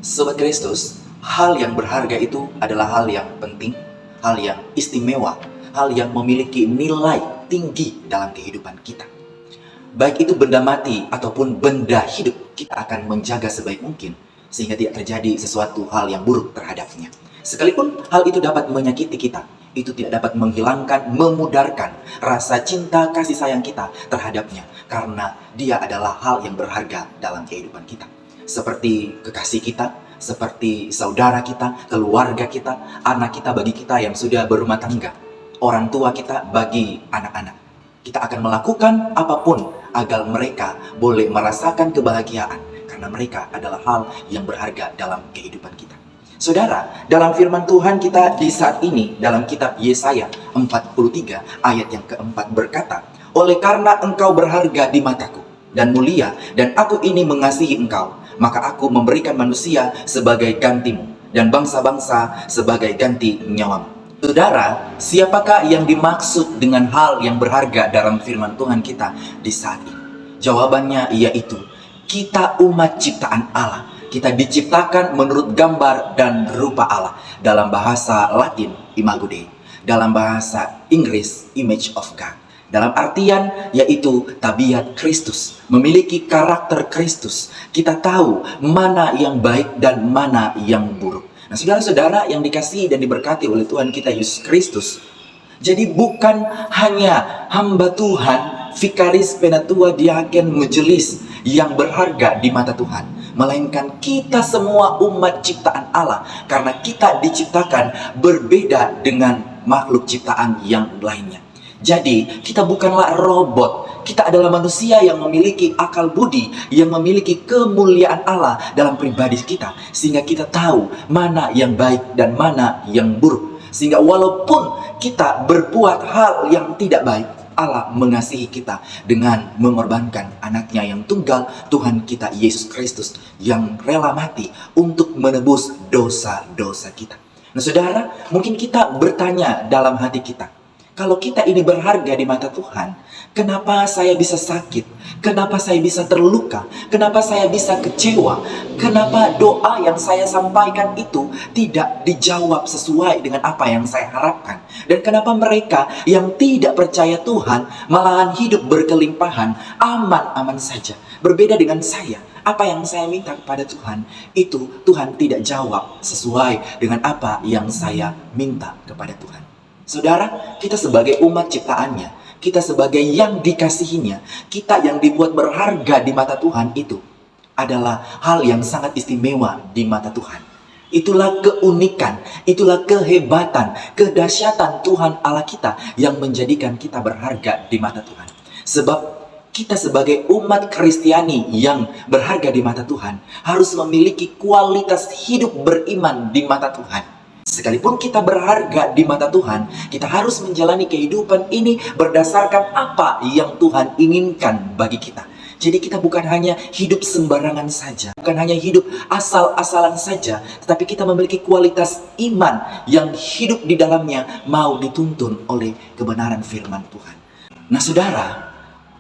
Sobat Kristus, hal yang berharga itu adalah hal yang penting, hal yang istimewa, hal yang memiliki nilai tinggi dalam kehidupan kita. Baik itu benda mati ataupun benda hidup, kita akan menjaga sebaik mungkin sehingga tidak terjadi sesuatu hal yang buruk terhadapnya. Sekalipun hal itu dapat menyakiti kita, itu tidak dapat menghilangkan, memudarkan rasa cinta kasih sayang kita terhadapnya, karena dia adalah hal yang berharga dalam kehidupan kita. Seperti kekasih kita, seperti saudara kita, keluarga kita, anak kita bagi kita yang sudah berumah tangga, orang tua kita bagi anak-anak. Kita akan melakukan apapun agar mereka boleh merasakan kebahagiaan, karena mereka adalah hal yang berharga dalam kehidupan kita. Saudara, dalam firman Tuhan kita di saat ini, dalam kitab Yesaya 43 ayat yang keempat berkata, "Oleh karena engkau berharga di mataku dan mulia, dan aku ini mengasihi engkau, maka aku memberikan manusia sebagai gantimu, dan bangsa-bangsa sebagai ganti nyawamu." Saudara, siapakah yang dimaksud dengan hal yang berharga dalam firman Tuhan kita di saat ini? Jawabannya yaitu, kita umat ciptaan Allah. Kita diciptakan menurut gambar dan rupa Allah. Dalam bahasa Latin, Imago Dei. Dalam bahasa Inggris, Image of God. Dalam artian yaitu tabiat Kristus, memiliki karakter Kristus. Kita tahu mana yang baik dan mana yang buruk. Nah, saudara-saudara yang dikasihi dan diberkati oleh Tuhan kita Yesus Kristus, jadi bukan hanya hamba Tuhan, vikaris, penatua, diaken, majelis yang berharga di mata Tuhan, melainkan kita semua umat ciptaan Allah, karena kita diciptakan berbeda dengan makhluk ciptaan yang lainnya. Jadi kita bukanlah robot, kita adalah manusia yang memiliki akal budi, yang memiliki kemuliaan Allah dalam pribadi kita, sehingga kita tahu mana yang baik dan mana yang buruk. Sehingga walaupun kita berbuat hal yang tidak baik, Allah mengasihi kita dengan mengorbankan anaknya yang tunggal, Tuhan kita Yesus Kristus, yang rela mati untuk menebus dosa-dosa kita. Nah saudara, mungkin kita bertanya dalam hati kita, kalau kita ini berharga di mata Tuhan, kenapa saya bisa sakit? Kenapa saya bisa terluka? Kenapa saya bisa kecewa? Kenapa doa yang saya sampaikan itu tidak dijawab sesuai dengan apa yang saya harapkan? Dan kenapa mereka yang tidak percaya Tuhan malahan hidup berkelimpahan, aman-aman saja? Berbeda dengan saya, apa yang saya minta kepada Tuhan, itu Tuhan tidak jawab sesuai dengan apa yang saya minta kepada Tuhan. Saudara, kita sebagai umat ciptaannya, kita sebagai yang dikasihinya, kita yang dibuat berharga di mata Tuhan, itu adalah hal yang sangat istimewa di mata Tuhan. Itulah keunikan, itulah kehebatan, kedahsyatan Tuhan Allah kita yang menjadikan kita berharga di mata Tuhan. Sebab kita sebagai umat Kristiani yang berharga di mata Tuhan harus memiliki kualitas hidup beriman di mata Tuhan. Sekalipun kita berharga di mata Tuhan, kita harus menjalani kehidupan ini berdasarkan apa yang Tuhan inginkan bagi kita. Jadi kita bukan hanya hidup sembarangan saja, bukan hanya hidup asal-asalan saja, tetapi kita memiliki kualitas iman yang hidup di dalamnya mau dituntun oleh kebenaran firman Tuhan. Nah saudara,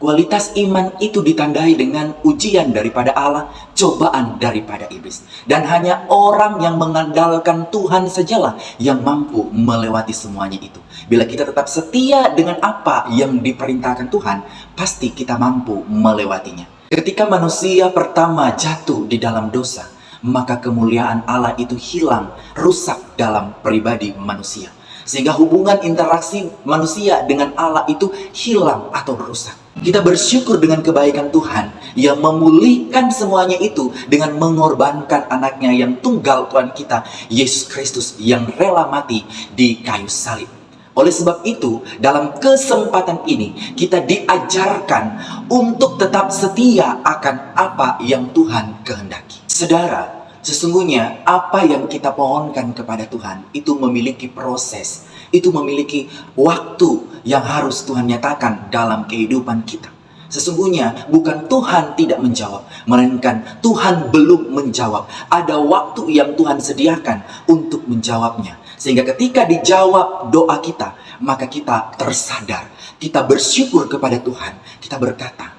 kualitas iman itu ditandai dengan ujian daripada Allah, cobaan daripada iblis. Dan hanya orang yang mengandalkan Tuhan sajalah yang mampu melewati semuanya itu. Bila kita tetap setia dengan apa yang diperintahkan Tuhan, pasti kita mampu melewatinya. Ketika manusia pertama jatuh di dalam dosa, maka kemuliaan Allah itu hilang, rusak dalam pribadi manusia. Sehingga hubungan interaksi manusia dengan Allah itu hilang atau rusak. Kita bersyukur dengan kebaikan Tuhan yang memulihkan semuanya itu dengan mengorbankan anaknya yang tunggal, Tuhan kita Yesus Kristus, yang rela mati di kayu salib. Oleh sebab itu, dalam kesempatan ini kita diajarkan untuk tetap setia akan apa yang Tuhan kehendaki. Saudara, sesungguhnya apa yang kita pohonkan kepada Tuhan itu memiliki proses, itu memiliki waktu yang harus Tuhan nyatakan dalam kehidupan kita. Sesungguhnya bukan Tuhan tidak menjawab, melainkan Tuhan belum menjawab. Ada waktu yang Tuhan sediakan untuk menjawabnya. Sehingga ketika dijawab doa kita, maka kita tersadar, kita bersyukur kepada Tuhan. Kita berkata,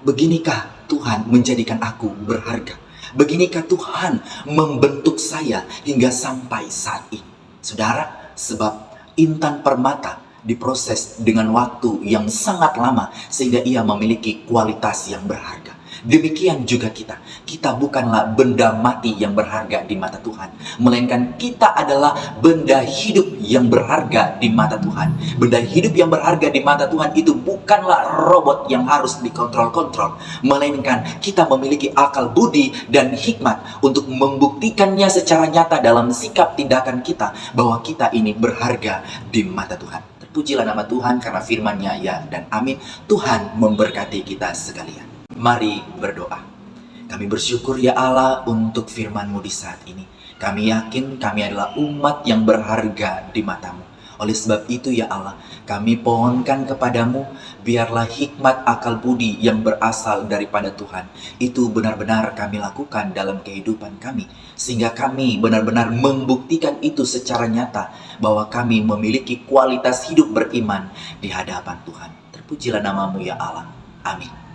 beginikah Tuhan menjadikan aku berharga? Beginikah Tuhan membentuk saya hingga sampai saat ini? Saudara, sebab intan permata diproses dengan waktu yang sangat lama sehingga ia memiliki kualitas yang berharga. Demikian juga kita. Kita bukanlah benda mati yang berharga di mata Tuhan, melainkan kita adalah benda hidup yang berharga di mata Tuhan. Benda hidup yang berharga di mata Tuhan itu bukanlah robot yang harus dikontrol-kontrol, melainkan kita memiliki akal budi dan hikmat untuk membuktikannya secara nyata dalam sikap tindakan kita bahwa kita ini berharga di mata Tuhan. Terpujilah nama Tuhan karena firman-Nya ya dan amin. Tuhan memberkati kita sekalian. Mari berdoa. Kami bersyukur ya Allah untuk firman-Mu di saat ini. Kami yakin kami adalah umat yang berharga di mata-Mu. Oleh sebab itu ya Allah, kami pohonkan kepadamu, biarlah hikmat akal budi yang berasal daripada Tuhan itu benar-benar kami lakukan dalam kehidupan kami. Sehingga kami benar-benar membuktikan itu secara nyata bahwa kami memiliki kualitas hidup beriman di hadapan Tuhan. Terpujilah nama-Mu ya Allah. Amin.